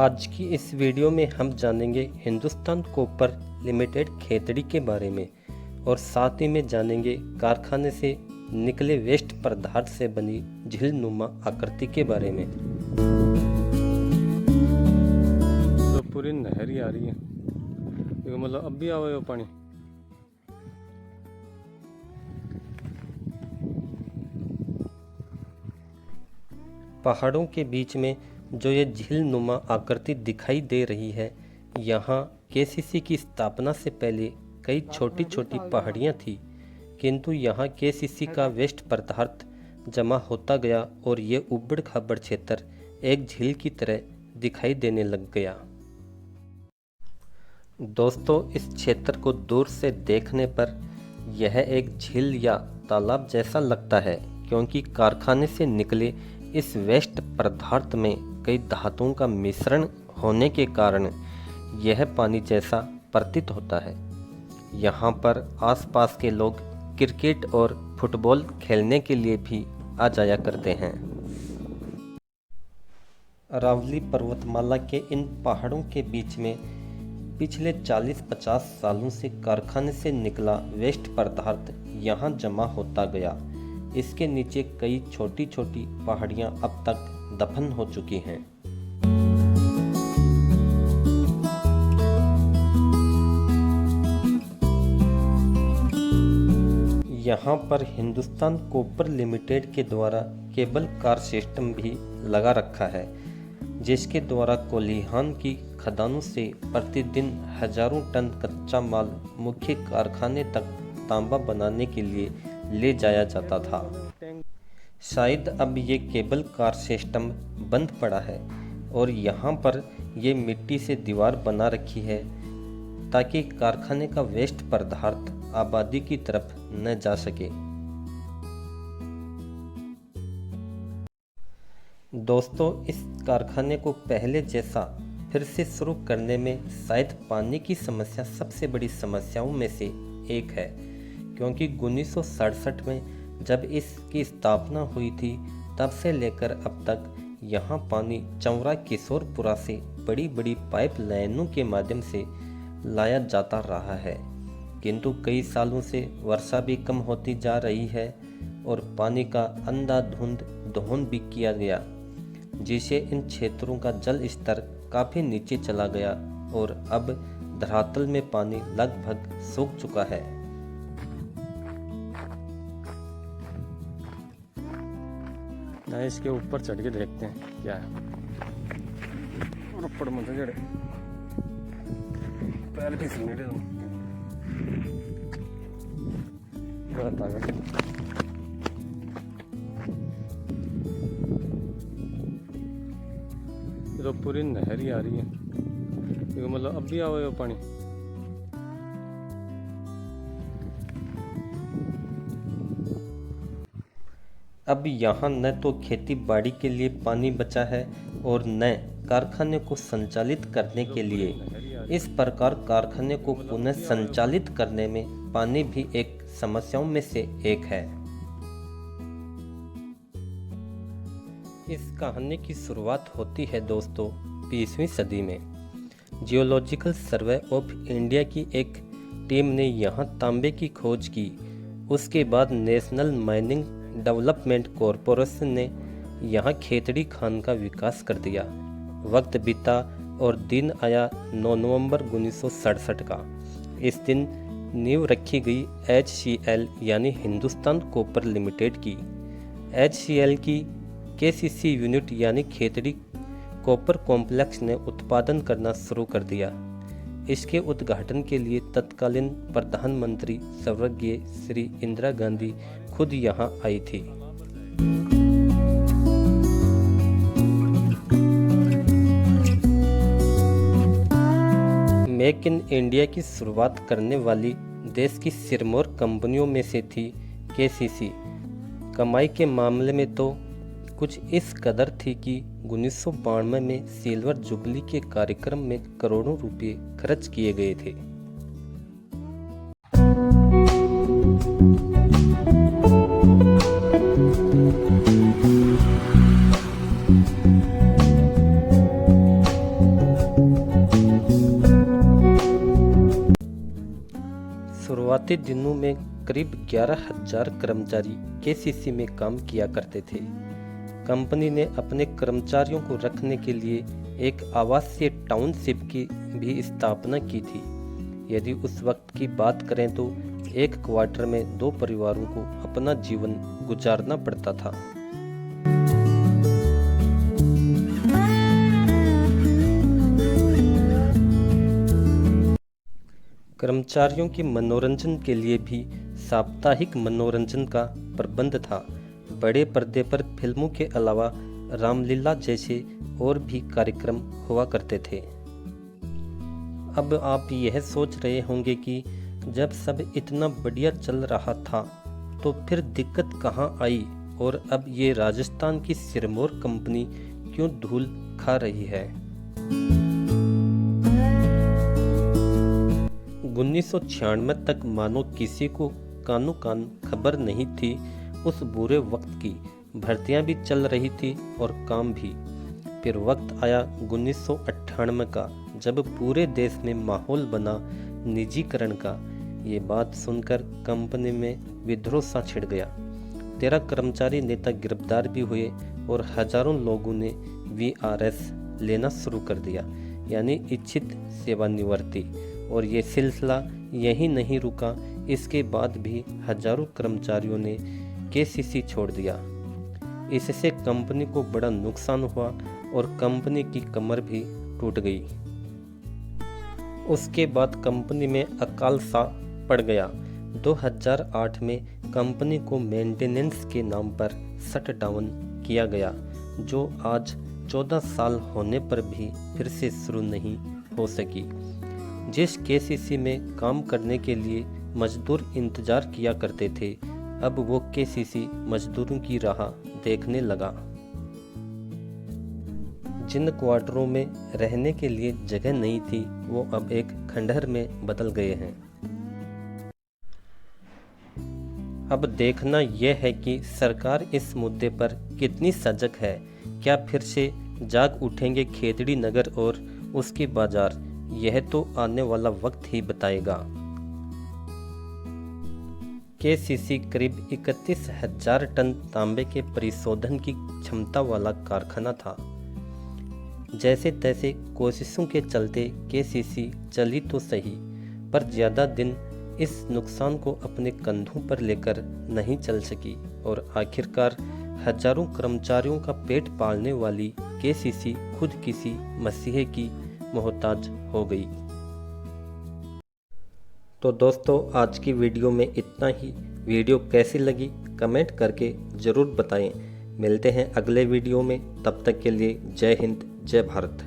आज की इस वीडियो में हम जानेंगे हिंदुस्तान कॉपर लिमिटेड खेतड़ी के बारे में और साथ ही में जानेंगे कारखाने से निकले वेस्ट पदार्थ से बनी झील नुमा आकृति के बारे में। तो पूरी नहर ही आ रही है, मतलब अब भी आवे वो पानी। पहाड़ों के बीच में जो ये झील नुमा आकृति दिखाई दे रही है, यहाँ केसीसी की स्थापना से पहले कई छोटी छोटी पहाड़ियाँ थी, किंतु यहाँ केसीसी का वेस्ट पदार्थ जमा होता गया और ये उबड़ खाबड़ क्षेत्र एक झील की तरह दिखाई देने लग गया। दोस्तों, इस क्षेत्र को दूर से देखने पर यह एक झील या तालाब जैसा लगता है, क्योंकि कारखाने से निकले इस वेस्ट पदार्थ में कई धातुओं का मिश्रण होने के कारण यह पानी जैसा प्रतीत होता है। यहाँ पर आसपास के लोग क्रिकेट और फुटबॉल खेलने के लिए भी आ जाया करते हैं। अरावली पर्वतमाला के इन पहाड़ों के बीच में पिछले 40-50 सालों से कारखाने से निकला वेस्ट पदार्थ यहाँ जमा होता गया। इसके नीचे कई छोटी छोटी पहाड़ियाँ अब तक दफन हो चुकी हैं। यहाँ पर हिंदुस्तान कॉपर लिमिटेड के द्वारा केबल कार सिस्टम भी लगा रखा है, जिसके द्वारा कोलिहान की खदानों से प्रतिदिन हजारों टन कच्चा माल मुख्य कारखाने तक तांबा बनाने के लिए ले जाया जाता था। शायद अब ये केबल कार सिस्टम बंद पड़ा है और यहाँ पर ये मिट्टी से दीवार बना रखी है ताकि कारखाने का वेस्ट पदार्थ आबादी की तरफ न जा सके। दोस्तों, इस कारखाने को पहले जैसा फिर से शुरू करने में शायद पानी की समस्या सबसे बड़ी समस्याओं में से एक है, क्योंकि 1967 में जब इसकी स्थापना हुई थी तब से लेकर अब तक यहाँ पानी चौरा किशोरपुरा से बड़ी बड़ी पाइप लाइनों के माध्यम से लाया जाता रहा है, किंतु कई सालों से वर्षा भी कम होती जा रही है और पानी का अंधाधुंध दोहन भी किया गया, जिससे इन क्षेत्रों का जल स्तर काफ़ी नीचे चला गया और अब धरातल में पानी लगभग सूख चुका है। ना इसके ऊपर चढ़ के देखते हैं क्या है। ऊपर मुझे जड़े पैर भी सुन रहे बहुत आगे। तो पूरी नहर ही आ रही है, मतलब अब भी आवे वो पानी। अब यहाँ न तो खेती बाड़ी के लिए पानी बचा है और न कारखाने को संचालित करने के लिए। इस प्रकार कारखाने को पुनः संचालित करने में पानी भी एक समस्याओं में से एक है। इस कहानी की शुरुआत होती है दोस्तों 20वीं सदी में। जियोलॉजिकल सर्वे ऑफ इंडिया की एक टीम ने यहाँ तांबे की खोज की। उसके बाद नेशनल माइनिंग डेवलपमेंट कॉरपोरेशन ने यहाँ खेतड़ी खान का विकास कर दिया। वक्त बीता और दिन आया 9 नवंबर 1967 का। इस दिन नींव रखी गई HCL यानी हिंदुस्तान कॉपर लिमिटेड की। HCL की KCC यूनिट यानी खेतड़ी कॉपर कॉम्प्लेक्स ने उत्पादन करना शुरू कर दिया। इसके उद्घाटन के लिए तत्कालीन प्रधानमंत्री स्वर्गीय श्री इंदिरा गांधी खुद यहाँ आई थी। मेक इन इंडिया की शुरुआत करने वाली देश की सिरमौर कंपनियों में से थी KCC। कमाई के मामले में तो कुछ इस कदर थी कि 1992 में सिल्वर जुबली के कार्यक्रम में करोड़ों रुपए खर्च किए गए थे। शुरुआती दिनों में करीब 11,000 कर्मचारी केसीसी में काम किया करते थे। कंपनी ने अपने कर्मचारियों को रखने के लिए एक आवासीय टाउनशिप की भी स्थापना की थी। यदि उस वक्त की बात करें तो एक क्वार्टर में 2 परिवारों को अपना जीवन गुजारना पड़ता था। कर्मचारियों के मनोरंजन के लिए भी साप्ताहिक मनोरंजन का प्रबंध था। बड़े पर्दे पर फिल्मों के अलावा रामलीला जैसे और भी कार्यक्रम हुआ करते थे। अब आप यह सोच रहे होंगे कि जब सब इतना बढ़िया चल रहा था तो फिर दिक्कत कहाँ आई और अब ये राजस्थान की सिरमौर कंपनी क्यों धूल खा रही है। 1996 तक मानो किसी को कानो कान खबर नहीं थी। उस बुरे वक्त की भर्तियां भी चल रही थी और काम भी। फिर वक्त आया 1998 का, जब पूरे देश में माहौल बना निजीकरण का। ये बात सुनकर कंपनी में विद्रोह सा छिड़ गया। 13 कर्मचारी नेता गिरफ्तार भी हुए और हजारों लोगों ने VRS लेना शुरू कर दिया, यानी इच्छित सेवानिवृत्ति। और ये सिलसिला यहीं नहीं रुका। इसके बाद भी हजारों कर्मचारियों ने केसीसी छोड़ दिया। इससे कंपनी को बड़ा नुकसान हुआ और कंपनी की कमर भी टूट गई। उसके बाद कंपनी में अकाल सा पड़ गया। 2008 में कंपनी को मेंटेनेंस के नाम पर शट डाउन किया गया, जो आज 14 साल होने पर भी फिर से शुरू नहीं हो सकी। जिस केसीसी में काम करने के लिए मजदूर इंतजार किया करते थे, अब वो केसीसी मजदूरों की राह देखने लगा। जिन क्वार्टरों में रहने के लिए जगह नहीं थी, वो अब एक खंडहर में बदल गए हैं। अब देखना यह है कि सरकार इस मुद्दे पर कितनी सजग है। क्या फिर से जाग उठेंगे खेतड़ी नगर और उसके बाजार? यह तो आने वाला वक्त ही बताएगा। केसीसी करीब 31,000 टन तांबे के परिशोधन की क्षमता वाला कारखाना था। जैसे तैसे कोशिशों के चलते केसीसी चली तो सही, पर ज़्यादा दिन इस नुकसान को अपने कंधों पर लेकर नहीं चल सकी और आखिरकार हजारों कर्मचारियों का पेट पालने वाली केसीसी खुद किसी मसीहे की मोहताज हो गई। तो दोस्तों, आज की वीडियो में इतना ही। वीडियो कैसी लगी कमेंट करके ज़रूर बताएं। मिलते हैं अगले वीडियो में, तब तक के लिए जय हिंद जय भारत।